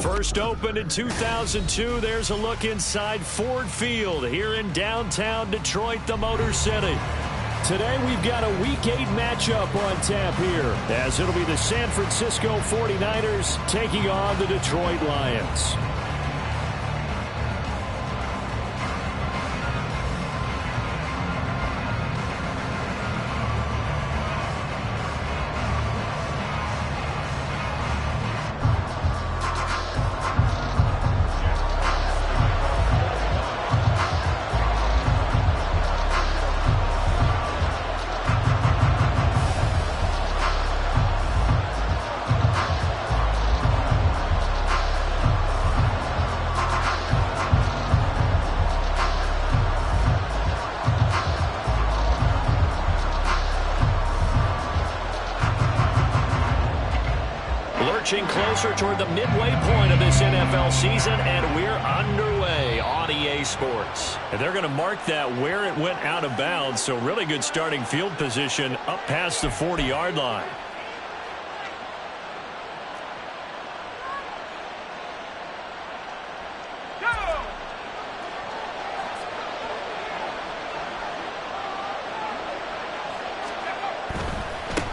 First opened in 2002, there's a look inside Ford Field here in downtown Detroit, the Motor City. Today we've got a Week 8 matchup on tap here, as it'll be the San Francisco 49ers taking on the Detroit Lions. Closer toward the midway point of this NFL season, and we're underway on EA Sports. And they're going to mark that where it went out of bounds, so really good starting field position up past the 40-yard line.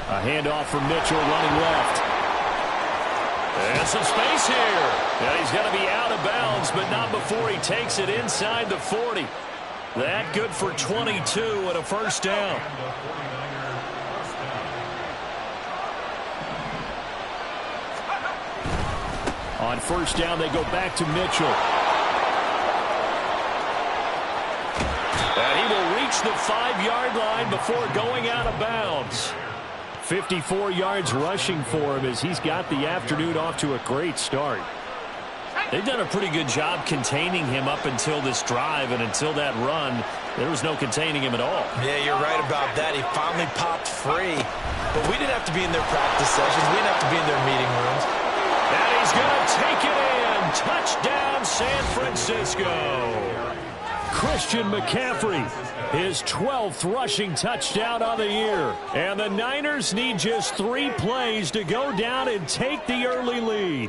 A handoff from Mitchell running left. And some space here. And he's going to be out of bounds, but not before he takes it inside the 40. That good for 22 and a first down. On first down, they go back to Mitchell. And he will reach the 5-yard line before going out of bounds. 54 yards rushing for him as he's got the afternoon off to a great start. They've done a pretty good job containing him up until this drive, and until that run, there was no containing him at all. Yeah, you're right about that. He finally popped free. But we didn't have to be in their practice sessions. We didn't have to be in their meeting rooms. And he's going to take it in. Touchdown, San Francisco. Christian McCaffrey, his 12th rushing touchdown on the year. And the Niners need just 3 plays to go down and take the early lead.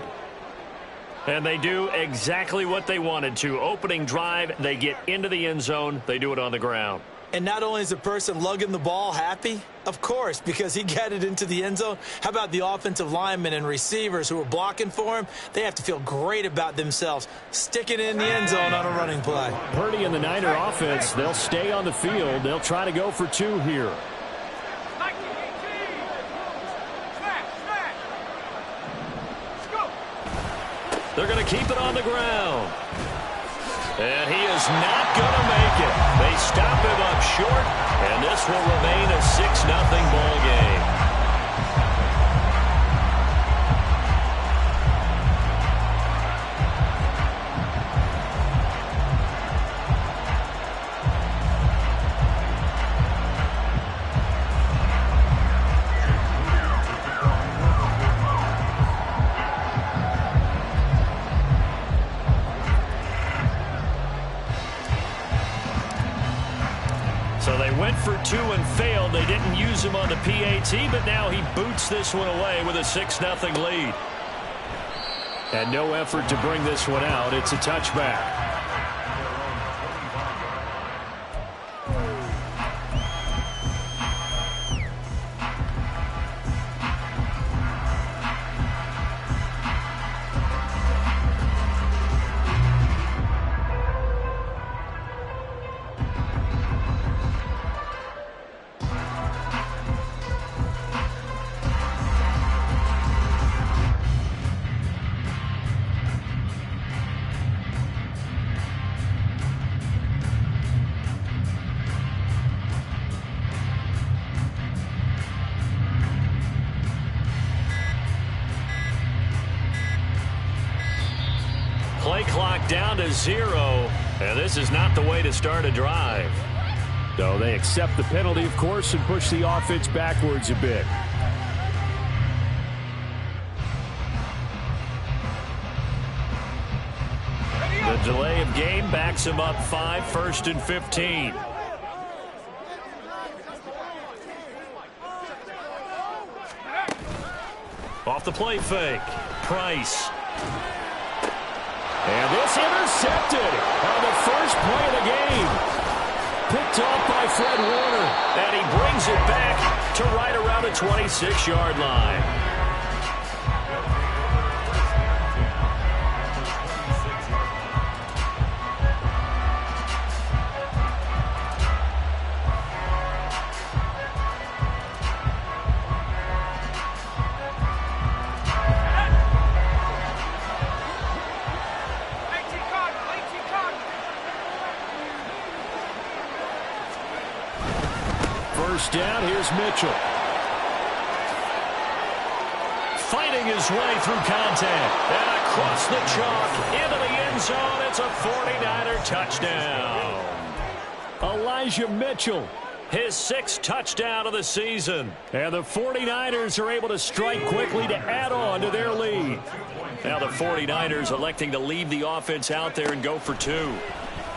And they do exactly what they wanted to. Opening drive, they get into the end zone. They do it on the ground. And not only is the person lugging the ball happy, of course, because he got it into the end zone. How about the offensive linemen and receivers who are blocking for him? They have to feel great about themselves, sticking it in the end zone on a running play. Purdy and the Niner offense, they'll stay on the field. They'll try to go for 2 here. They're going to keep it on the ground. And he is not going to make it. They stop him up short, and this will remain a 6-0 ball game. So they went for 2 and failed. They didn't use him on the PAT, but now he boots this one away with a 6-0 lead. And no effort to bring this one out. It's a touchback. Play clock down to 0, and this is not the way to start a drive. So they accept the penalty, of course, and push the offense backwards a bit. The delay of game backs him up 5, 1st and 15. Off the play fake. Price. And this intercepted on the first play of the game. Picked off by Fred Warner. And he brings it back to right around the 26-yard line. First down, here's Mitchell. Fighting his way through contact. And across the chalk, into the end zone. It's a 49er touchdown. Elijah Mitchell, his 6th touchdown of the season. And the 49ers are able to strike quickly to add on to their lead. Now the 49ers electing to leave the offense out there and go for 2.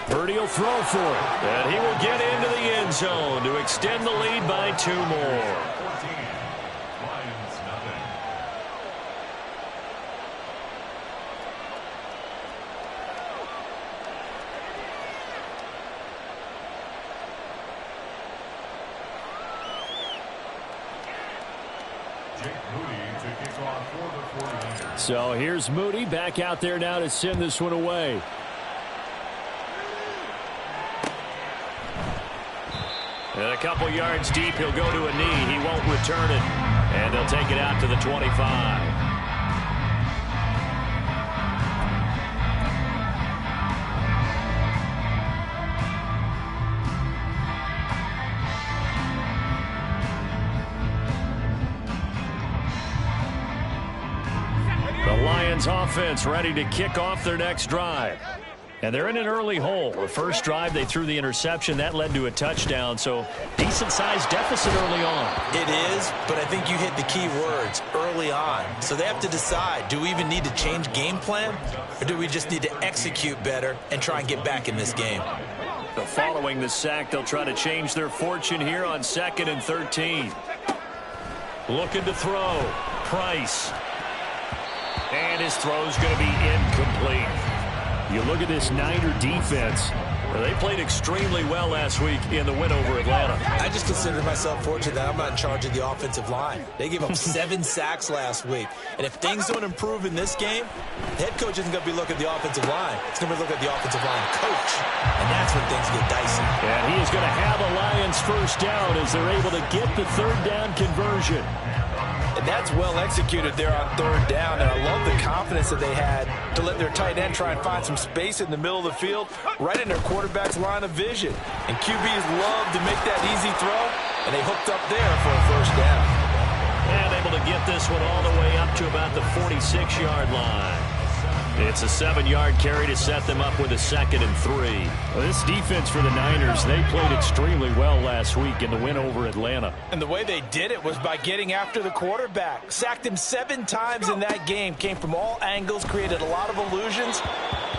Purdy will throw for it. And he will get into the end zone to extend the lead by 2 more. So here's Moody back out there now to send this one away. And a couple yards deep, he'll go to a knee. He won't return it. And they'll take it out to the 25. The Lions offense ready to kick off their next drive. And they're in an early hole. The first drive, they threw the interception. That led to a touchdown, so decent-sized deficit early on. It is, but I think you hit the key words, early on. So they have to decide, do we even need to change game plan, or do we just need to execute better and try and get back in this game? But following the sack, they'll try to change their fortune here on 2nd and 13. Looking to throw. Price. And his throw's going to be incomplete. You look at this Niner defense. They played extremely well last week in the win over Atlanta. I just consider myself fortunate that I'm not in charge of the offensive line. They gave up 7 sacks last week. And if things don't improve in this game, the head coach isn't going to be looking at the offensive line. He's going to be looking at the offensive line coach. And that's when things get dicey. And he is going to have a Lions first down as they're able to get the 3rd down conversion. And that's well executed there on 3rd down. And I love the confidence that they had to let their tight end try and find some space in the middle of the field, right in their quarterback's line of vision. And QBs love to make that easy throw, and they hooked up there for a first down. And able to get this one all the way up to about the 46-yard line. It's a 7-yard carry to set them up with a 2nd and 3. Well, this defense for the Niners, they played extremely well last week in the win over Atlanta. And the way they did it was by getting after the quarterback. Sacked him 7 times in that game. Came from all angles, created a lot of illusions,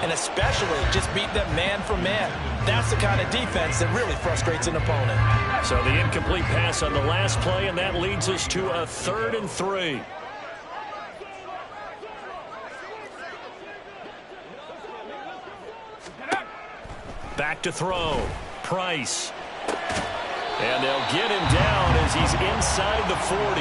and especially just beat them man for man. That's the kind of defense that really frustrates an opponent. So the incomplete pass on the last play, and that leads us to a 3rd and 3. Back to throw. Price. And they'll get him down as he's inside the 40.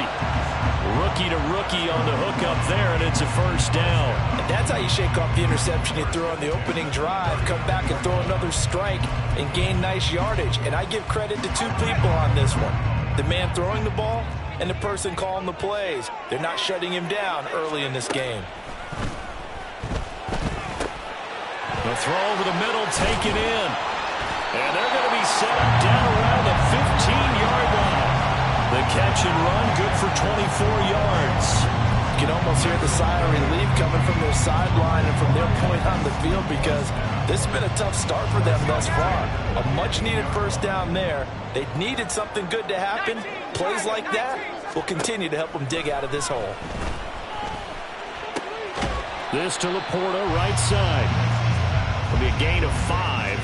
Rookie to rookie on the hook up there, and it's a first down. And that's how you shake off the interception you threw on the opening drive. Come back and throw another strike and gain nice yardage. And I give credit to 2 people on this one. The man throwing the ball and the person calling the plays. They're not shutting him down early in this game. The throw over the middle, taken in. And they're going to be set up down around the 15-yard line. The catch and run, good for 24 yards. You can almost hear the sigh of relief coming from their sideline and from their point on the field, because this has been a tough start for them thus far. A much-needed first down there. They needed something good to happen. Plays like that will continue to help them dig out of this hole. This to Laporta, right side. It'll be a gain of 5,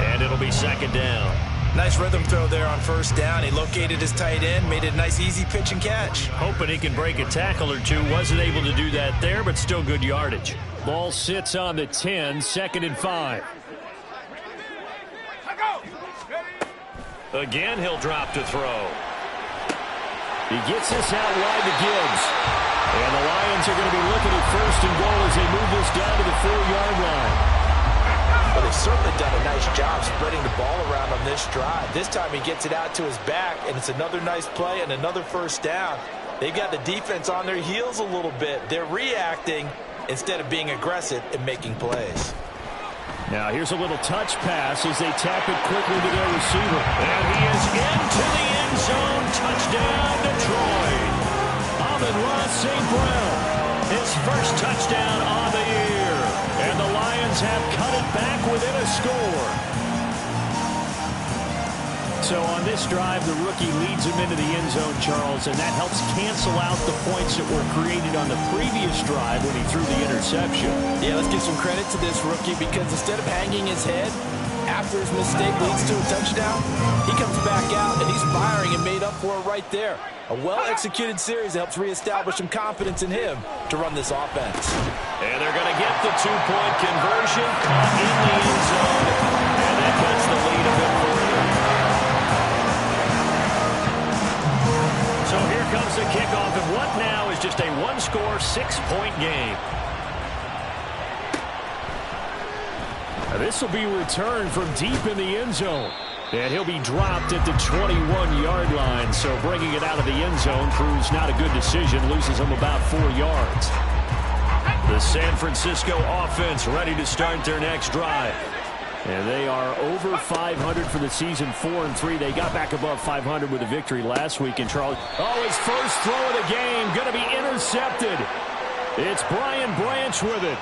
and it'll be 2nd down. Nice rhythm throw there on first down. He located his tight end, made it a nice easy pitch and catch. Hoping he can break a tackle or two. Wasn't able to do that there, but still good yardage. Ball sits on the 10, 2nd and 5. Again, he'll drop to throw. He gets this out wide to Gibbs. And the Lions are going to be looking at 1st and goal as they move this down to the 4-yard line. Well, they've certainly done a nice job spreading the ball around on this drive. This time he gets it out to his back, and it's another nice play and another first down. They've got the defense on their heels a little bit. They're reacting instead of being aggressive and making plays. Now here's a little touch pass as they tap it quickly to their receiver. And he is into the end zone. Touchdown, Detroit. Amon-Ra St. Brown. His first touchdown on the year. And the Lions have cut it back within a score. So on this drive, the rookie leads him into the end zone, Charles, and that helps cancel out the points that were created on the previous drive when he threw the interception. Yeah, let's give some credit to this rookie because instead of hanging his head after his mistake leads to a touchdown, he comes back out and he's firing and made up for it right there. A well-executed series helps reestablish some confidence in him to run this offense. And they're going to get the 2-point conversion, caught in the end zone, and that cuts the lead a bit further. So here comes the kickoff, and what now is just a one-score, 6-point game. Now this will be returned from deep in the end zone. And he'll be dropped at the 21-yard line. So bringing it out of the end zone proves not a good decision. Loses him about 4 yards. The San Francisco offense ready to start their next drive. And they are over 500 for the season, 4-3. They got back above 500 with a victory last week. And Charles, his first throw of the game, going to be intercepted. It's Brian Branch with it.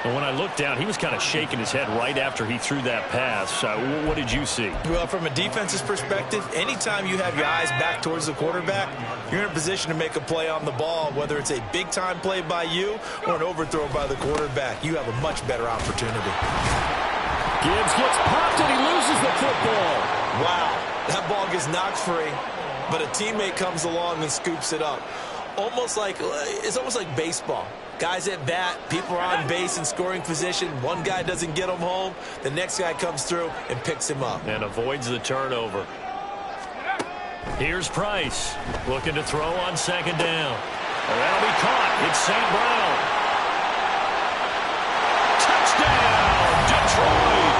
And when I looked down, he was kind of shaking his head right after he threw that pass. What did you see? Well, from a defense's perspective, anytime you have your eyes back towards the quarterback, you're in a position to make a play on the ball, whether it's a big-time play by you or an overthrow by the quarterback. You have a much better opportunity. Gibbs gets popped and he loses the football. Wow, that ball gets knocked free, but a teammate comes along and scoops it up. It's almost like baseball. Guys at bat, people are on base in scoring position. One guy doesn't get him home. The next guy comes through and picks him up. And avoids the turnover. Here's Price. Looking to throw on 2nd down. That'll be caught. It's St. Brown. Touchdown, Detroit.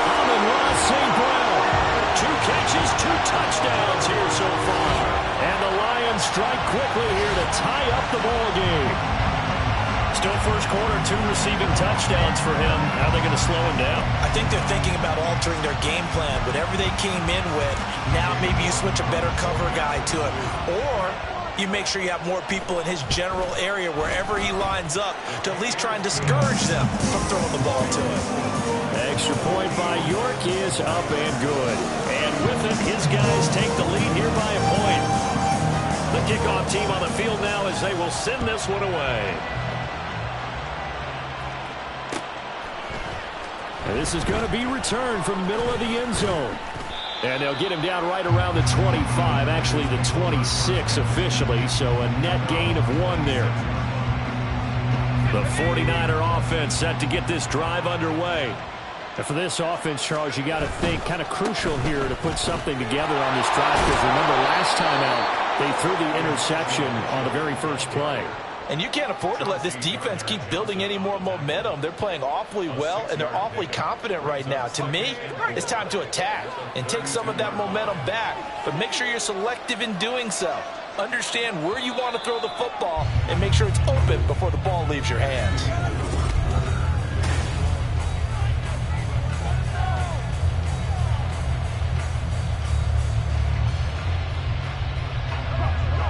Amon-Ra St. Brown. 2 catches, 2 touchdowns here so far. And the Lions strike quickly here to tie up the ball game. Still first quarter, 2 receiving touchdowns for him. How are they going to slow him down? I think they're thinking about altering their game plan. Whatever they came in with, now maybe you switch a better cover guy to it. Or you make sure you have more people in his general area wherever he lines up to at least try and discourage them from throwing the ball to him. Extra point by York is up and good. And with it, his guys take the lead here by a point. The kickoff team on the field now as they will send this one away. And this is going to be returned from the middle of the end zone. And they'll get him down right around the 25, actually the 26 officially, so a net gain of 1 there. The 49er offense set to get this drive underway. And for this offense, Charles, you got to think kind of crucial here to put something together on this drive, because remember last time out, they threw the interception on the very first play. And you can't afford to let this defense keep building any more momentum. They're playing awfully well, and they're awfully confident right now. To me, it's time to attack and take some of that momentum back. But make sure you're selective in doing so. Understand where you want to throw the football and make sure it's open before the ball leaves your hands.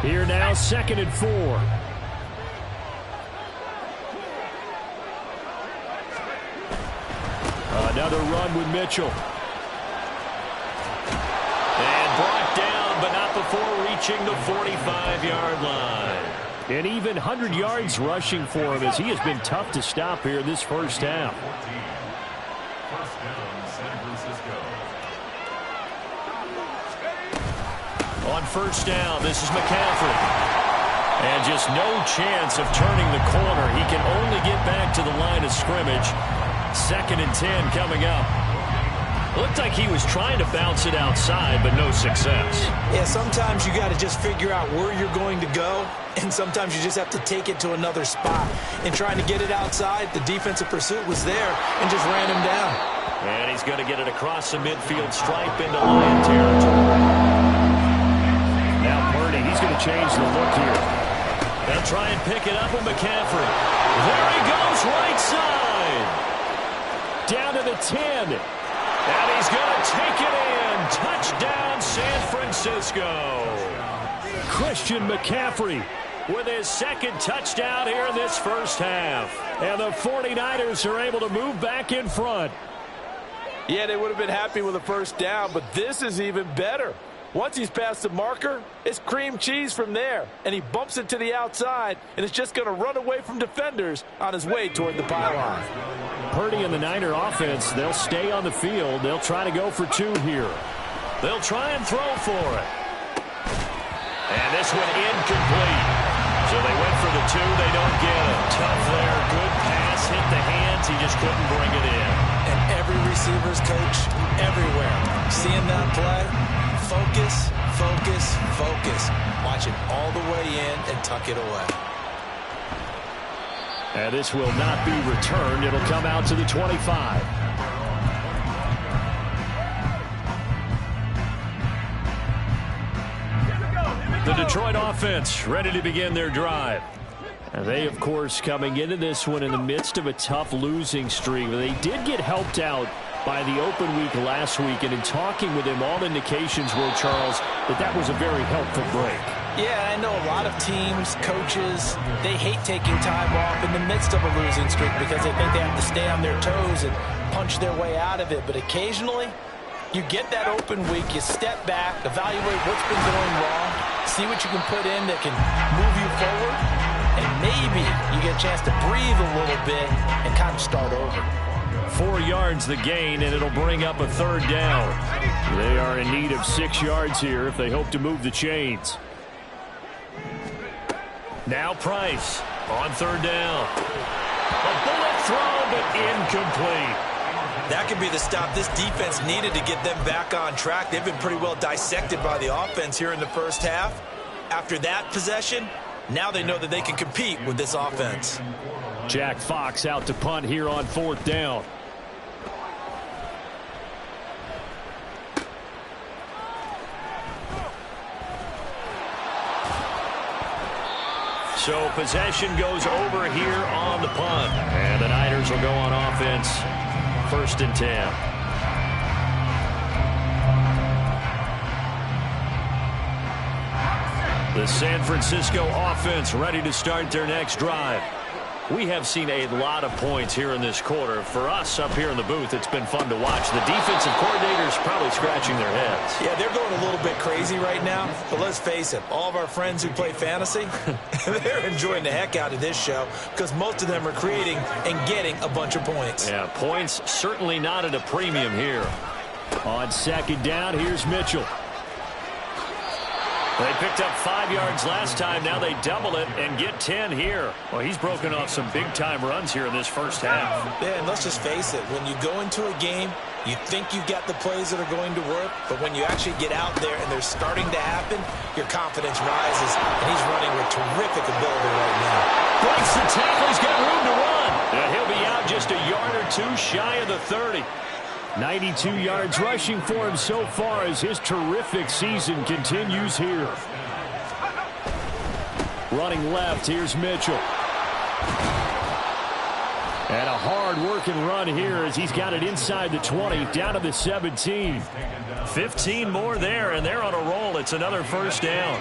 Here now, 2nd and 4. Another run with Mitchell. And brought down, but not before reaching the 45-yard line. And even 100 yards rushing for him, as he has been tough to stop here this first half. first down. This is McCaffrey. And just no chance of turning the corner. He can only get back to the line of scrimmage. 2nd and 10 coming up. Looked like he was trying to bounce it outside, but no success. Yeah, sometimes you got to just figure out where you're going to go, and sometimes you just have to take it to another spot. In trying to get it outside, the defensive pursuit was there and just ran him down. And he's going to get it across the midfield stripe into Lion territory. Now Purdy, he's going to change the look here. They'll try and pick it up with McCaffrey. There he goes, right side. Down to the 10. And he's going to take it in. Touchdown, San Francisco. Christian McCaffrey with his 2nd touchdown here in this first half. And the 49ers are able to move back in front. Yeah, they would have been happy with a first down, but this is even better. Once he's past the marker, it's cream cheese from there. And he bumps it to the outside, and it's just going to run away from defenders on his way toward the pylon. Purdy and the Niner offense, they'll stay on the field. They'll try to go for 2 here. They'll try and throw for it. And this one incomplete. So they went for the 2. They don't get it. Tough there. Good pass. Hit the hands. He just couldn't bring it in. And every receiver's coach everywhere. Seeing that play, focus, focus, focus. Watch it all the way in and tuck it away. And this will not be returned. It'll come out to the 25. The Detroit offense ready to begin their drive. And they, of course, coming into this one in the midst of a tough losing streak. They did get helped out by the open week last week. And in talking with him, all indications were, Charles, that was a very helpful break. Yeah, I know a lot of teams, coaches, they hate taking time off in the midst of a losing streak because they think they have to stay on their toes and punch their way out of it. But occasionally, you get that open week, you step back, evaluate what's been going wrong, see what you can put in that can move you forward, and maybe you get a chance to breathe a little bit and kind of start over. 4 yards the gain, and it'll bring up a 3rd down. They are in need of 6 yards here if they hope to move the chains. Now Price on 3rd down. A bullet throw, but incomplete. That could be the stop this defense needed to get them back on track. They've been pretty well dissected by the offense here in the first half. After that possession, now they know that they can compete with this offense. Jack Fox out to punt here on 4th down. So possession goes over here on the punt. And the Niners will go on offense. 1st and 10. The San Francisco offense ready to start their next drive. We have seen a lot of points here in this quarter. For us up here in the booth, it's been fun to watch. The defensive coordinators probably scratching their heads. Yeah, they're going a little bit crazy right now. But let's face it, all of our friends who play fantasy, they're enjoying the heck out of this show because most of them are creating and getting a bunch of points. Yeah, points certainly not at a premium here. On 2nd down, here's Mitchell. They picked up 5 yards last time. Now they double it and get 10 here. Well, he's broken off some big-time runs here in this first half. Yeah, and let's just face it. When you go into a game, you think you got the plays that are going to work, but when you actually get out there and they're starting to happen, your confidence rises, and he's running with terrific ability right now. Breaks the tackle. He's got room to run. And he'll be out just a yard or 2 shy of the 30. 92 yards rushing for him so far as his terrific season continues here. Running left, here's Mitchell. And a hard-working run here as he's got it inside the 20, down to the 17. 15 more there, and they're on a roll. It's another 1st down.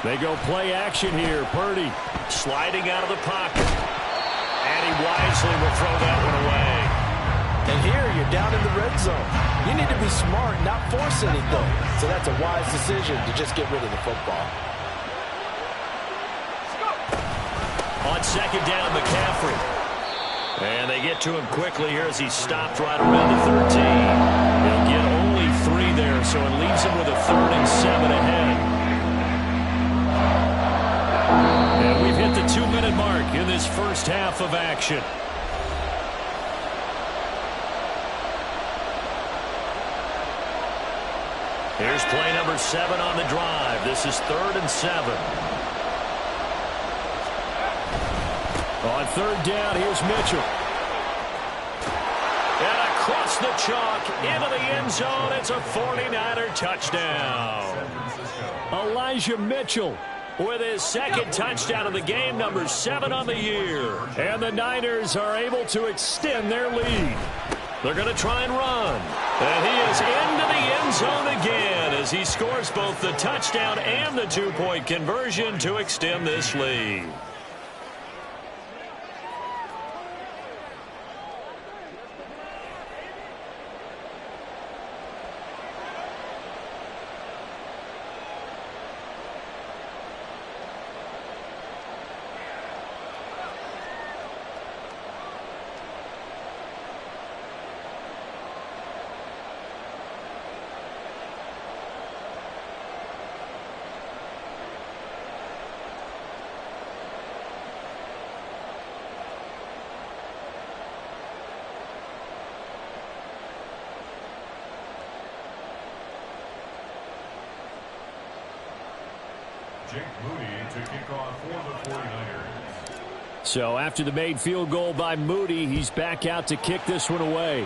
They go play action here. Purdy sliding out of the pocket. And he wisely will throw that one away. And here you're down in the red zone. You need to be smart, not force anything. So that's a wise decision to just get rid of the football. On 2nd down, McCaffrey. And they get to him quickly here as he stopped right around the 13. He'll get only 3 there, so it leaves him with a 3rd and 7 ahead. And we've hit the 2-minute mark in this first half of action. Here's play number 7 on the drive. This is 3rd and 7. On 3rd down, here's Mitchell. And across the chalk, into the end zone. It's a 49er touchdown. Elijah Mitchell with his 2nd touchdown of the game, number 7 on the year. And the Niners are able to extend their lead. They're going to try and run. And he is into the end zone again as he scores both the touchdown and the 2-point conversion to extend this lead. Jake Moody to kick off for the 49ers. So after the made field goal by Moody, he's back out to kick this one away.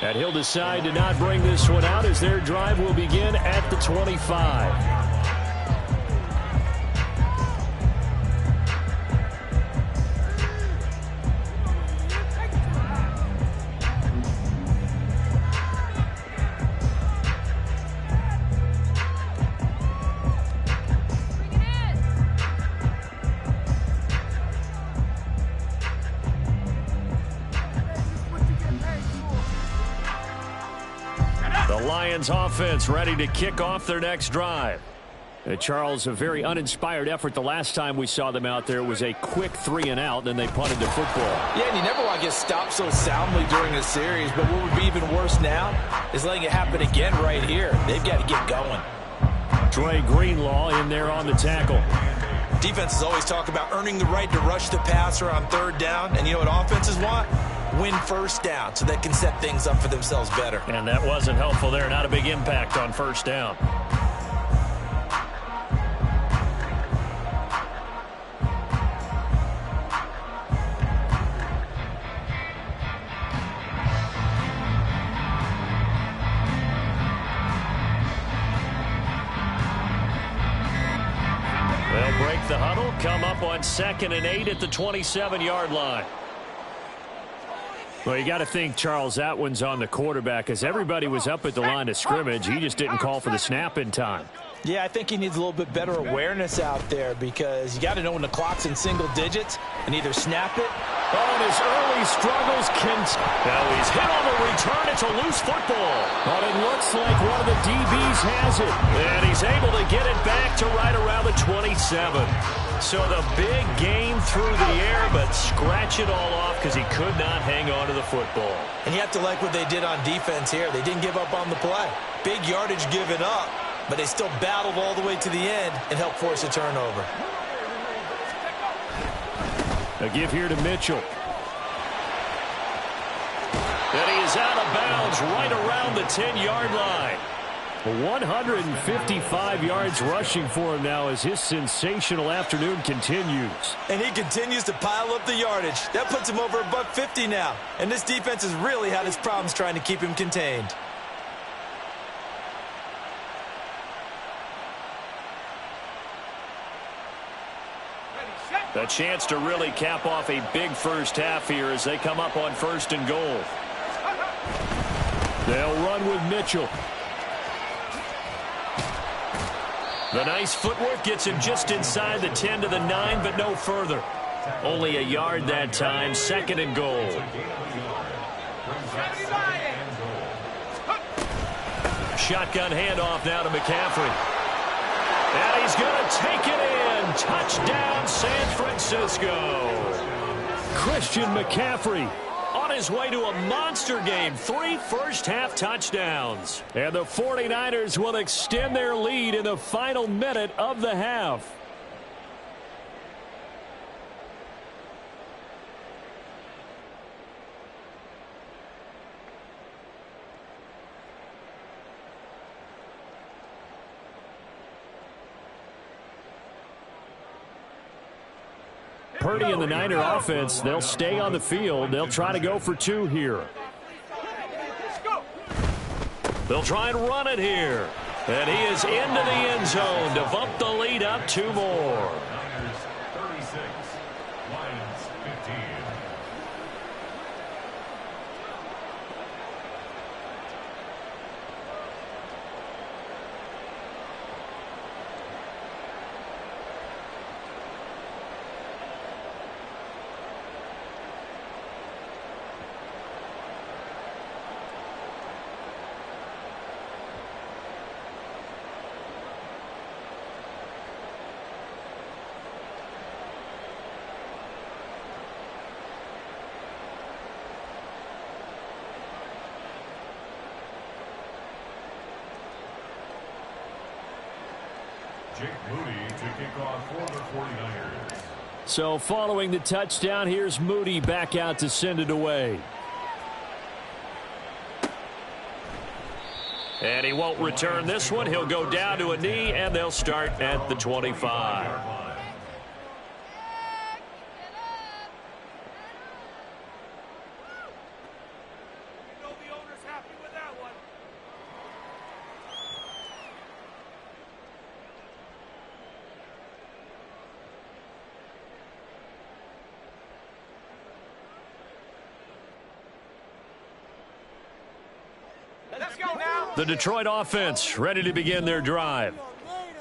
And he'll decide to not bring this one out as their drive will begin at the 25. Offense ready to kick off their next drive. Charles, a very uninspired effort the last time we saw them out there. It was a quick 3-and-out, then they punted the football. Yeah, and you never want to get stopped so soundly during a series, but what would be even worse now is letting it happen again right here. They've got to get going. Dre Greenlaw in there on the tackle. Defenses always talk about earning the right to rush the passer on 3rd down, and you know what offenses want? Win 1st down so they can set things up for themselves better. And that wasn't helpful there. Not a big impact on 1st down. They'll break the huddle, come up on 2nd and 8 at the 27-yard line. Well, you got to think, Charles, that one's on the quarterback as everybody was up at the line of scrimmage. He just didn't call for the snap in time. Yeah, I think he needs a little bit better awareness out there because you got to know when the clock's in single digits and either snap it. Oh, and his early struggles now he's hit on the return. It's a loose football. But it looks like one of the DBs has it. And he's able to get it back to right around the 27. So the big gain through the air, but scratch it all off because he could not hang on to the football. And you have to like what they did on defense here. They didn't give up on the play. Big yardage given up, but they still battled all the way to the end and helped force a turnover. A give here to Mitchell. And he is out of bounds right around the 10-yard line. 155 yards rushing for him now as his sensational afternoon continues. And he continues to pile up the yardage. That puts him over $150 now. And this defense has really had its problems trying to keep him contained. A chance to really cap off a big first half here as they come up on 1st and goal. They'll run with Mitchell. The nice footwork gets him just inside the 10 to the 9, but no further. Only a yard that time, 2nd and goal. Shotgun handoff now to McCaffrey. And he's going to take it in. Touchdown, San Francisco. Christian McCaffrey on his way to a monster game. 3 first-half touchdowns. And the 49ers will extend their lead in the final minute of the half. Purdy and the Niner offense, they'll stay on the field. They'll try to go for 2 here. They'll try and run it here. And he is into the end zone to bump the lead up 2 more. Jake Moody to kick off for the 49ers. So following the touchdown, here's Moody back out to send it away. And he won't return this one. He'll go down to a knee, and they'll start at the 25. The Detroit offense ready to begin their drive.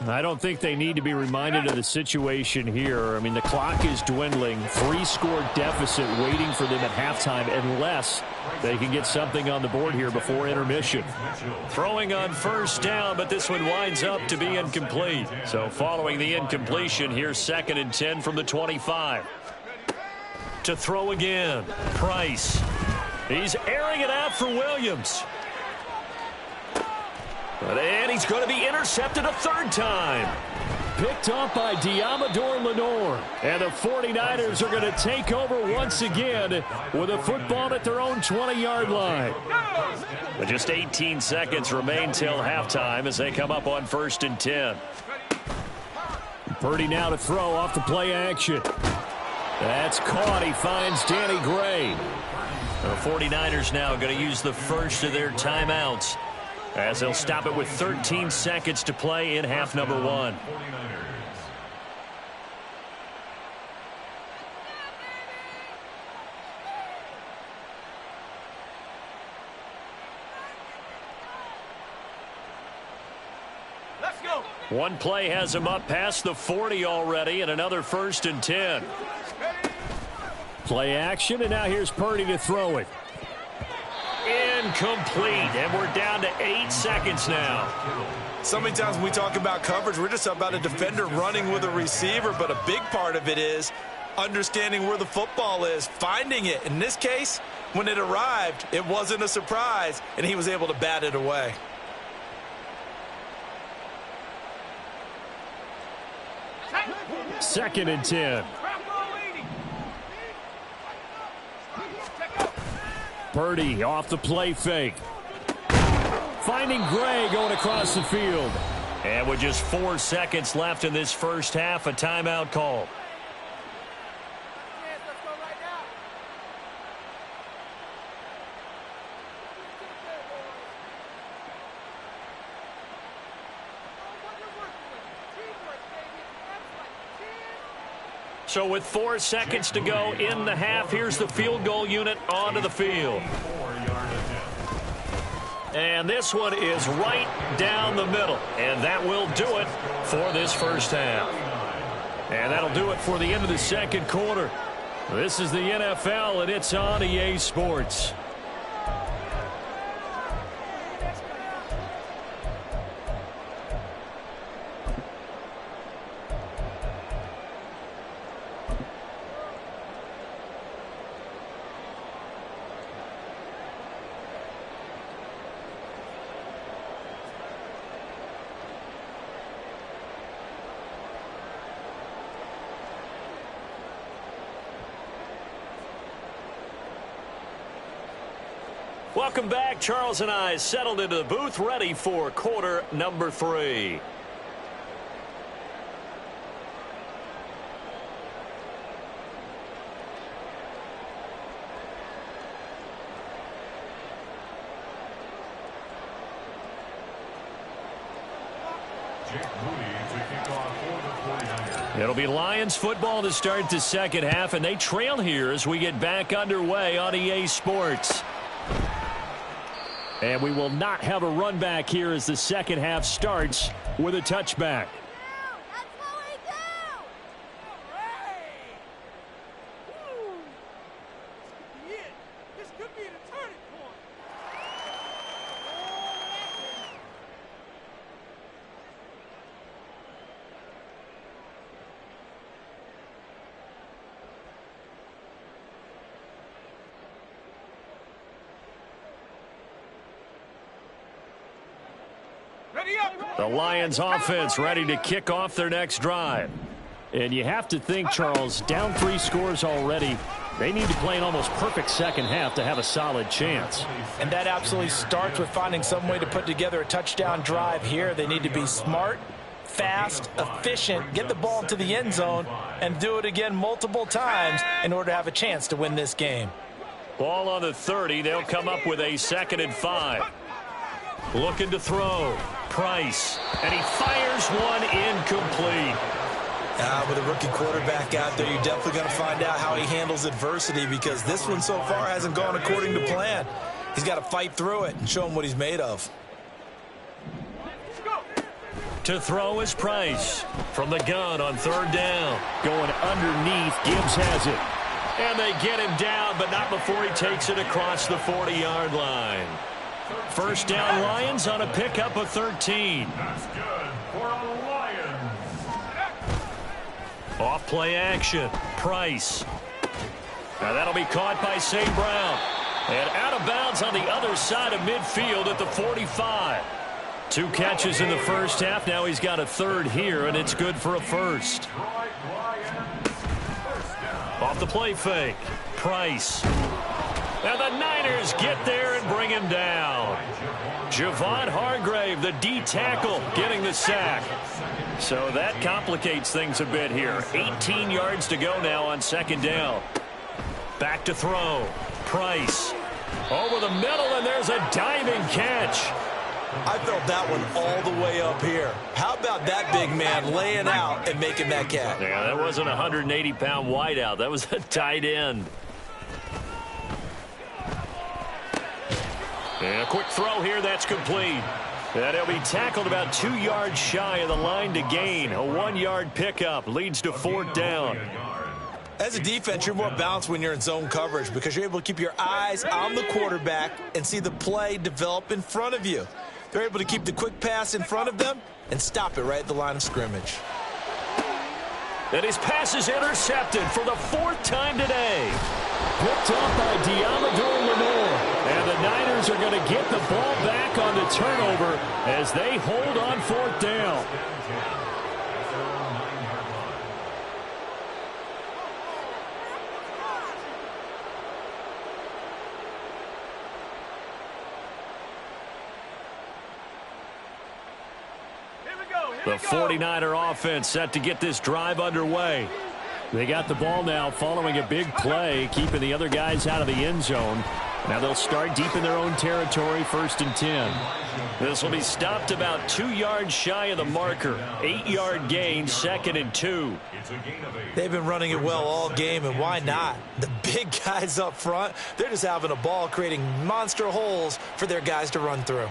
I don't think they need to be reminded of the situation here. I mean, the clock is dwindling. 3-score deficit waiting for them at halftime unless they can get something on the board here before intermission. Throwing on first down, but this one winds up to be incomplete. So following the incompletion, here's 2nd and 10 from the 25. To throw again, Price. He's airing it out for Williams. And he's going to be intercepted a 3rd time. Picked off by Diamador Lenore. And the 49ers are going to take over once again with a football at their own 20-yard line. But just 18 seconds remain till halftime as they come up on 1st and 10. Purdy now to throw off the play action. That's caught. He finds Danny Gray. The 49ers now going to use the first of their timeouts, as they'll stop it with 13 seconds to play in half number 1. Let's go. One play has him up past the 40 already, and another 1st and 10. Play action, and now here's Purdy to throw it. Incomplete, and we're down to 8 seconds now. So many times when we talk about coverage, we're just about a defender running with a receiver, but a big part of it is understanding where the football is, finding it. In this case, when it arrived, it wasn't a surprise, and he was able to bat it away. Second and 10. Purdy off the play fake. Finding Gray going across the field. And with just 4 seconds left in this first half, a timeout call. So with 4 seconds to go in the half, here's the field goal unit onto the field. And this one is right down the middle. And that will do it for this first half. And that'll do it for the end of the second quarter. This is the NFL, and it's on EA Sports. Welcome back. Charles and I settled into the booth, ready for quarter number 3. It'll be Lions football to start the second half, and they trail here as we get back underway on EA Sports. And we will not have a run back here as the second half starts with a touchback. The Lions offense ready to kick off their next drive. And you have to think, Charles, down 3 scores already. They need to play an almost perfect second half to have a solid chance. And that absolutely starts with finding some way to put together a touchdown drive here. They need to be smart, fast, efficient, get the ball into the end zone, and do it again multiple times in order to have a chance to win this game. Ball on the 30. They'll come up with a 2nd and 5. Looking to throw. Price. And he fires one incomplete. With a rookie quarterback out there, you're definitely going to find out how he handles adversity, because this one so far hasn't gone according to plan. He's got to fight through it and show him what he's made of. To throw is Price from the gun on 3rd down. Going underneath, Gibbs has it. And they get him down, but not before he takes it across the 40-yard line. First down, Lions on a pickup of 13. That's good for the Lions. Off play action. Price. Now that'll be caught by St. Brown. And out of bounds on the other side of midfield at the 45. 2 catches in the first half. Now he's got a 3rd here, and it's good for a 1st. Off the play fake. Price. And the Niners get there and bring him down. Javon Hargrave, the D tackle, getting the sack. So that complicates things a bit here. 18 yards to go now on 2nd down. Back to throw. Price. Over the middle, and there's a diving catch. I felt that one all the way up here. How about that big man laying out and making that catch? Yeah, that wasn't a 180-pound wideout. That was a tight end. And a quick throw here, that's complete. And he'll be tackled about 2 yards shy of the line to gain. A 1-yard pickup leads to 4th down. As a defense, you're more balanced when you're in zone coverage, because you're able to keep your eyes on the quarterback and see the play develop in front of you. They're able to keep the quick pass in front of them and stop it right at the line of scrimmage. And his pass is intercepted for the 4th time today. Picked up by Diamador Lenore. And the Niners are going to get the ball back on the turnover as they hold on 4th down. The 49er offense set to get this drive underway. They got the ball now following a big play, keeping the other guys out of the end zone. Now they'll start deep in their own territory, 1st and 10. This will be stopped about 2 yards shy of the marker. 8-yard gain, 2nd and 2. They've been running it well all game, and why not? The big guys up front, they're just having a ball, creating monster holes for their guys to run through.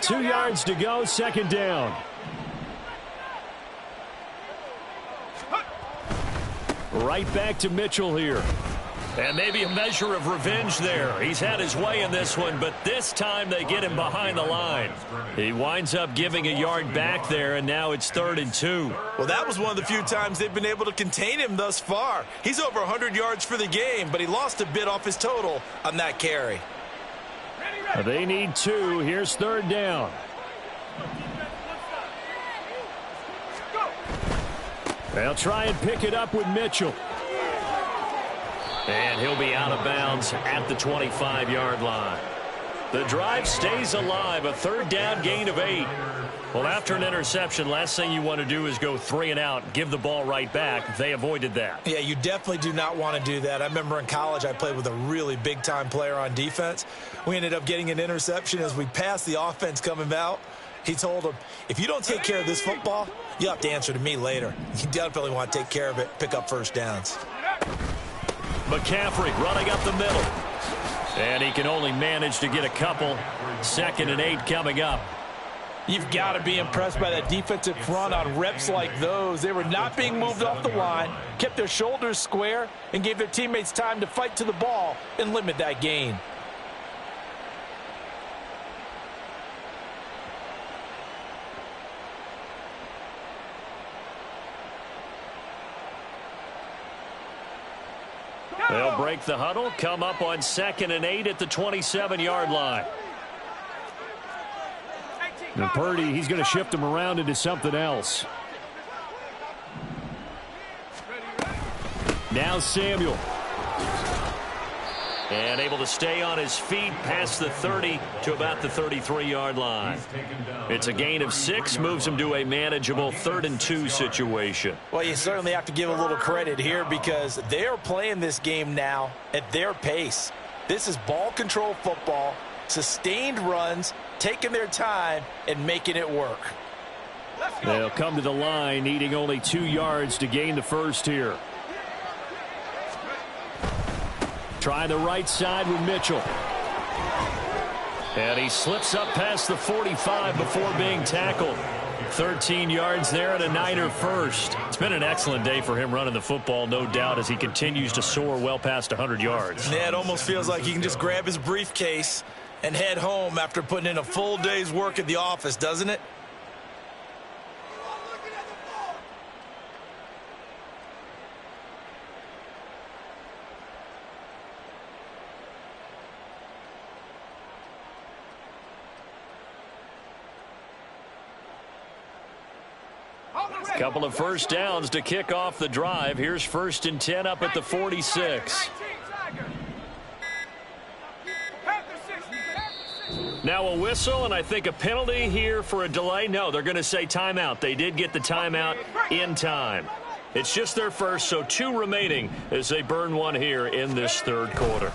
Two yards to go, 2nd down. Right back to Mitchell here. And maybe a measure of revenge there. He's had his way in this one, but this time they get him behind the line. He winds up giving a yard back there, and now it's 3rd and 2. Well, that was one of the few times they've been able to contain him thus far. He's over 100 yards for the game, but he lost a bit off his total on that carry. They need 2. Here's 3rd down. They'll try and pick it up with Mitchell. And he'll be out of bounds at the 25-yard line. The drive stays alive, a third down gain of 8. Well, after an interception, last thing you want to do is go 3 and out, give the ball right back. They avoided that. Yeah, you definitely do not want to do that. I remember in college I played with a really big-time player on defense. We ended up getting an interception as we passed the offense coming out. He told him, if you don't take care of this football, you'll have to answer to me later. You definitely want to take care of it, pick up first downs. McCaffrey running up the middle. And he can only manage to get a couple. 2nd and 8 coming up. You've got to be impressed by that defensive front on reps like those. They were not being moved off the line, kept their shoulders square, and gave their teammates time to fight to the ball and limit that gain. They'll break the huddle, come up on 2nd and 8 at the 27-yard line. And Purdy, he's going to shift him around into something else. Now Samuel. And able to stay on his feet past the 30 to about the 33-yard line. It's a gain of 6, moves him to a manageable 3rd and 2 situation. Well, you certainly have to give a little credit here because they're playing this game now at their pace. This is ball control football, sustained runs, taking their time and making it work. They'll come to the line needing only 2 yards to gain the first here. Try the right side with Mitchell. And he slips up past the 45 before being tackled. 13 yards there and a Niner first. It's been an excellent day for him running the football, no doubt, as he continues to soar well past 100 yards. Yeah, it almost feels like he can just grab his briefcase and head home after putting in a full day's work at the office, doesn't it? Couple of first downs to kick off the drive. Here's 1st and 10 up at the 46. Now a whistle, and I think a penalty here for a delay. No, they're going to say timeout. They did get the timeout in time. It's just their first, so 2 remaining as they burn 1 here in this 3rd quarter.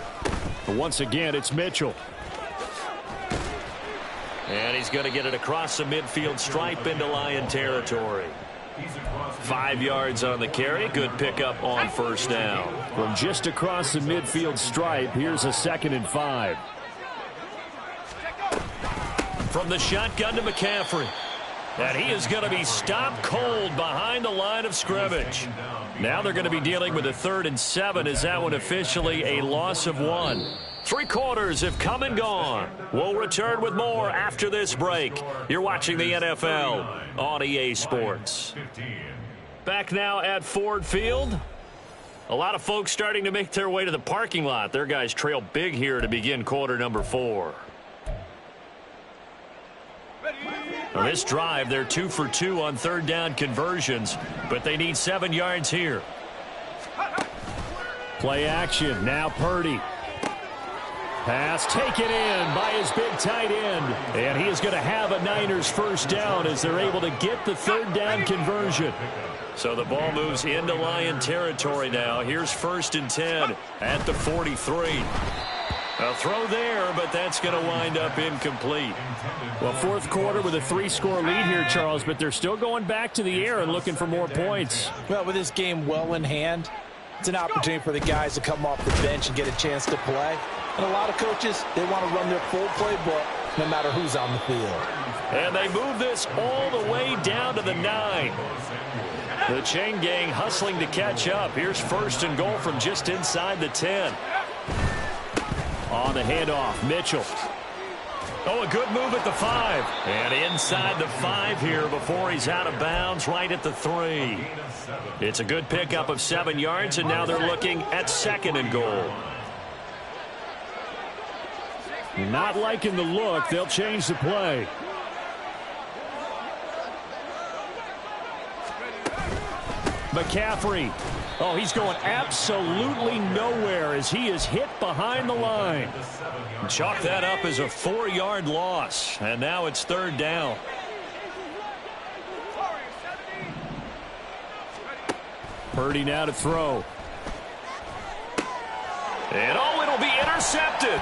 But once again, it's Mitchell. And he's going to get it across the midfield stripe into Lion territory. 5 yards on the carry. Good pickup on first down. From just across the midfield stripe, here's a 2nd and 5. From the shotgun to McCaffrey. And he is going to be stopped cold behind the line of scrimmage. Now they're going to be dealing with a 3rd and 7. Is that one officially a loss of 1? 3 quarters have come and gone. We'll return with more after this break. You're watching the NFL on EA Sports. Back now at Ford Field. A lot of folks starting to make their way to the parking lot. Their guys trail big here to begin quarter number 4. On this drive, they're 2 for 2 on 3rd down conversions, but they need 7 yards here. Play action. Now Purdy. Pass taken in by his big tight end. And he is going to have a Niners first down as they're able to get the 3rd down conversion. So the ball moves into Lion territory now. Here's 1st and 10 at the 43. A throw there, but that's going to wind up incomplete. Well, 4th quarter with a 3-score lead here, Charles, but they're still going back to the air and looking for more points. Well, with this game well in hand, it's an opportunity for the guys to come off the bench and get a chance to play. And a lot of coaches, they want to run their full playbook no matter who's on the field. And they move this all the way down to the 9. The chain gang hustling to catch up. Here's 1st and goal from just inside the 10. On the handoff, Mitchell. Oh, a good move at the 5. And inside the 5 here before he's out of bounds right at the 3. It's a good pickup of 7 yards, and now they're looking at 2nd and goal. Not liking the look. They'll change the play. McCaffrey Oh, he's going absolutely nowhere as he is hit behind the line. Chalk that up as a 4-yard loss, and now it's 3rd down. Purdy now to throw. And it'll be intercepted.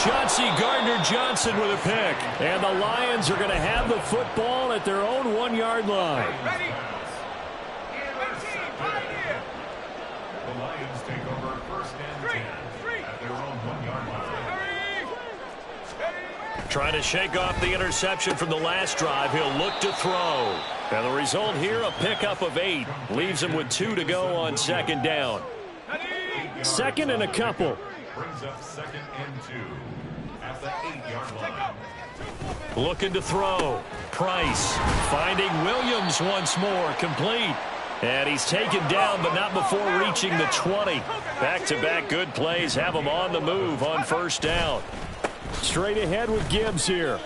Chauncey Gardner-Johnson with a pick. And the Lions are going to have the football at their own 1-yard line. The Lions take over 1st and 10 at their own 1-yard line. Trying to shake off the interception from the last drive. He'll look to throw. And the result here, a pickup of 8. Leaves him with 2 to go on 2nd down. 2nd and a couple. Brings up 2nd and 2 at the 8-yard line. Looking to throw. Price finding Williams once more, complete. And he's taken down, but not before reaching the 20. Back-to-back good plays have him on the move on 1st down. Straight ahead with Gibbs here.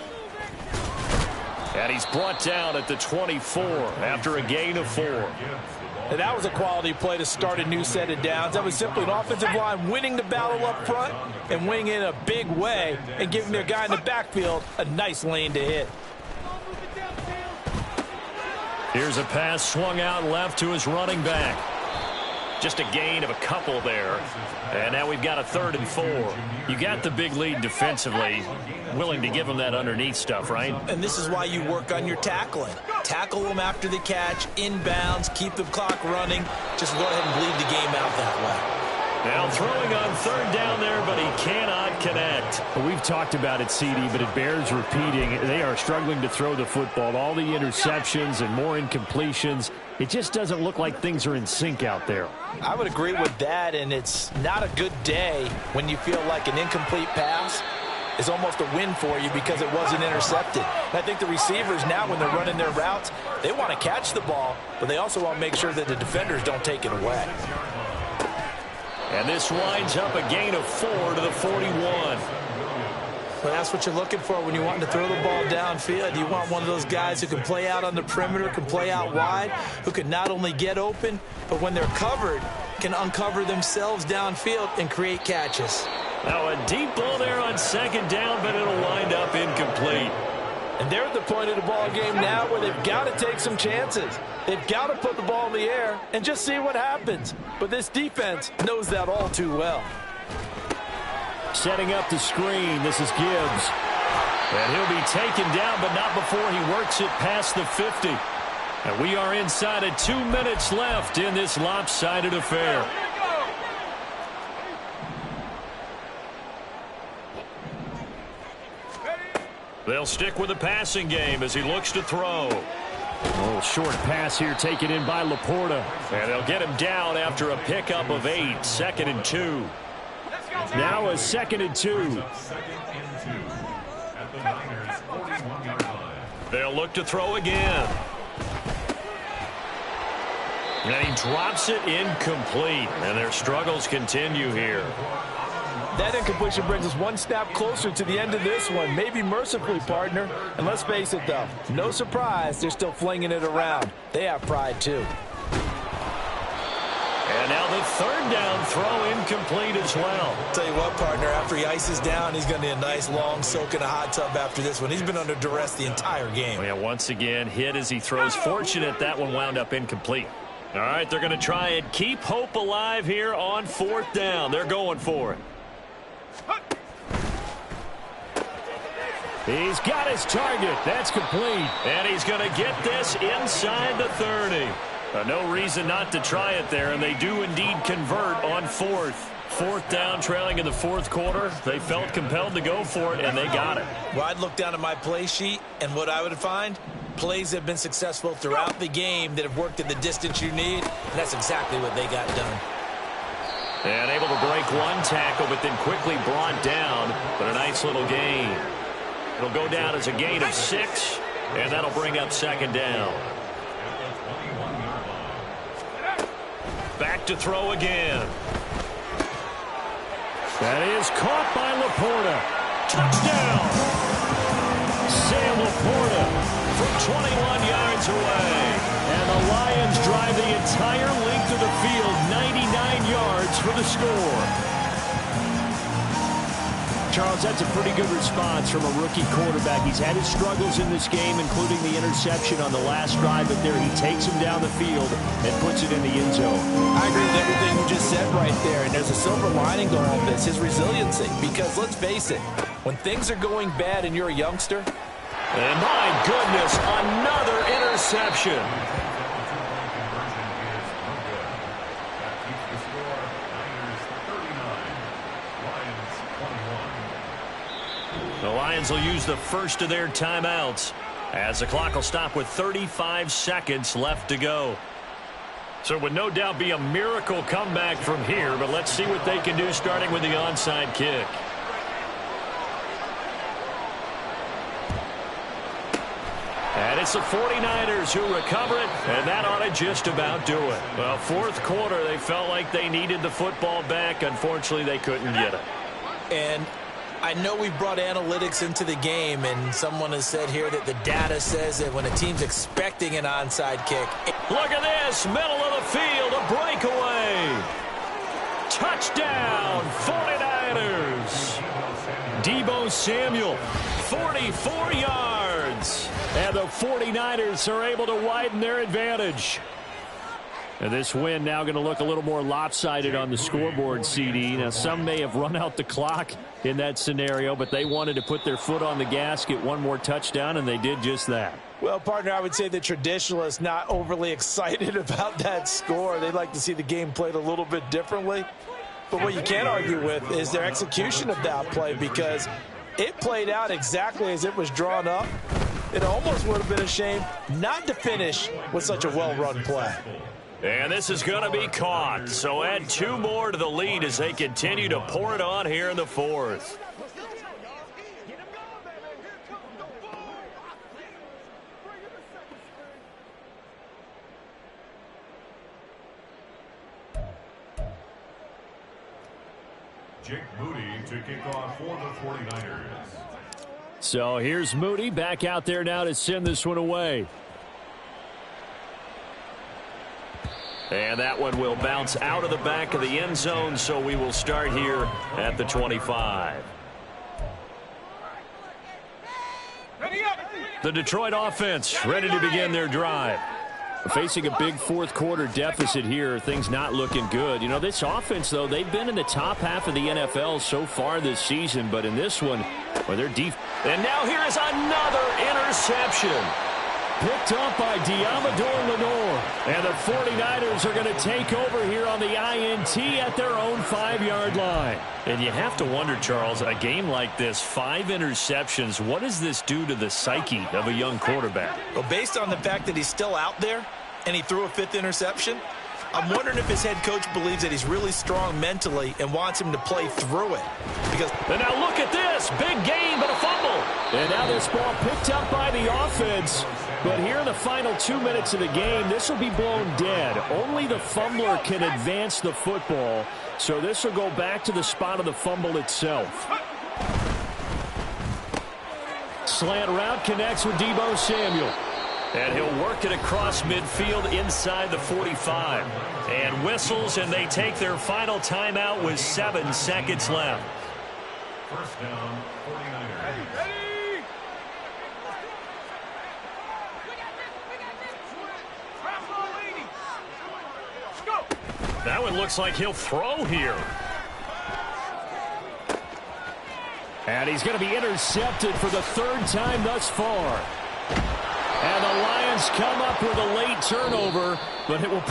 And he's brought down at the 24 after a gain of 4. And that was a quality play to start a new set of downs. That was simply an offensive line winning the battle up front and winning in a big way and giving their guy in the backfield a nice lane to hit. Here's a pass swung out left to his running back. Just a gain of a couple there. And now we've got a 3rd and 4. You got the big lead defensively. Willing to give them that underneath stuff, right? And this is why you work on your tackling. Tackle them after the catch, inbounds, keep the clock running. Just go ahead and bleed the game out that way. Now throwing on 3rd down there, but he cannot connect. Well, we've talked about it, CD, but it bears repeating. They are struggling to throw the football. All the interceptions and more incompletions. It just doesn't look like things are in sync out there. I would agree with that, and it's not a good day when you feel like an incomplete pass is almost a win for you because it wasn't intercepted. And I think the receivers now, when they're running their routes, they want to catch the ball, but they also want to make sure that the defenders don't take it away. And this winds up a gain of 4 to the 41. Well, that's what you're looking for when you want to throw the ball downfield. You want one of those guys who can play out on the perimeter, can play out wide, who can not only get open, but when they're covered, can uncover themselves downfield and create catches. Now a deep ball there on 2nd down, but it'll wind up incomplete. And they're at the point of the ball game now where they've got to take some chances. They've got to put the ball in the air and just see what happens. But this defense knows that all too well. Setting up the screen, this is Gibbs. And he'll be taken down, but not before he works it past the 50. And we are inside of 2 minutes left in this lopsided affair. They'll stick with the passing game as he looks to throw. A little short pass here taken in by Laporta. And they'll get him down after a pickup of 8, 2nd and 2. Now a 2nd and 2. 2nd and 2 at the Niners' 41-yard line. They'll look to throw again. And he drops it incomplete. And their struggles continue here. That incompletion brings us one step closer to the end of this one. Maybe mercifully, partner. And let's face it, though, no surprise, they're still flinging it around. They have pride, too. And now the 3rd down throw incomplete as well. Tell you what, partner, after he ices down, he's going to need a nice long soak in a hot tub after this one. He's been under duress the entire game. Yeah, once again, hit as he throws. Fortunate that one wound up incomplete. All right, they're going to try and keep hope alive here on 4th down. They're going for it. He's got his target. That's complete. And he's going to get this inside the 30. No reason not to try it there, and they do indeed convert on 4th. 4th down, trailing in the 4th quarter. They felt compelled to go for it, and they got it. Well, I'd look down at my play sheet, and what I would find, plays have been successful throughout the game that have worked at the distance you need, and that's exactly what they got done. And able to break one tackle, but then quickly brought down. But a nice little gain. It'll go down as a gain of 6, and that'll bring up 2nd down. Back to throw again. That is caught by Laporta. Touchdown! Sam Laporta from 21 yards away. And And the Lions drive the entire length of the field, 99 yards for the score. Charles, that's a pretty good response from a rookie quarterback. He's had his struggles in this game, including the interception on the last drive, but there he takes him down the field and puts it in the end zone. I agree with everything you just said right there, and there's a silver lining to all this, his resiliency. Because let's face it, when things are going bad and you're a youngster. And my goodness, another interception. The Lions will use the first of their timeouts as the clock will stop with 35 seconds left to go. So it would no doubt be a miracle comeback from here, but let's see what they can do starting with the onside kick. And it's the 49ers who recover it, and that ought to just about do it. Well, fourth quarter, they felt like they needed the football back. Unfortunately, they couldn't get it. And I know we brought analytics into the game, and someone has said here that the data says that when a team's expecting an onside kick. Look at this, middle of the field, a breakaway. Touchdown, 49ers. Deebo Samuel, 44 yards. And the 49ers are able to widen their advantage. And this win now going to look a little more lopsided on the scoreboard, CD. Now, some may have run out the clock in that scenario, but they wanted to put their foot on the gas, get one more touchdown, and they did just that. Well, partner, I would say the traditionalists not overly excited about that score. They'd like to see the game played a little bit differently. But what you can't argue with is their execution of that play, because it played out exactly as it was drawn up. It almost would have been a shame not to finish with such a well-run play. And this is going to be caught. So add two more to the lead as they continue to pour it on here in the fourth. Jake Moody to kick off for the 49ers. So here's Moody back out there now to send this one away. And that one will bounce out of the back of the end zone, so we will start here at the 25. The Detroit offense ready to begin their drive. Facing a big fourth quarter deficit here, things not looking good. You know, this offense, though, they've been in the top half of the NFL so far this season, but in this one, well, they're deep. And now here is another interception. Picked up by Diamador Lenore. And the 49ers are going to take over here on the INT at their own 5-yard line. And you have to wonder, Charles, a game like this, 5 interceptions, what does this do to the psyche of a young quarterback? Well, based on the fact that he's still out there and he threw a 5th interception, I'm wondering if his head coach believes that he's really strong mentally and wants him to play through it. And now look at this. Big game, but a fumble. And now this ball picked up by the offense. But here in the final 2 minutes of the game, this will be blown dead. Only the fumbler can advance the football. So this will go back to the spot of the fumble itself. Slant route connects with Deebo Samuel. And he'll work it across midfield inside the 45. And whistles, and they take their final timeout with 7 seconds left. First down, 49ers. Ready. That one looks like he'll throw here. And he's going to be intercepted for the 3rd time thus far. And the Lions come up with a late turnover, but it will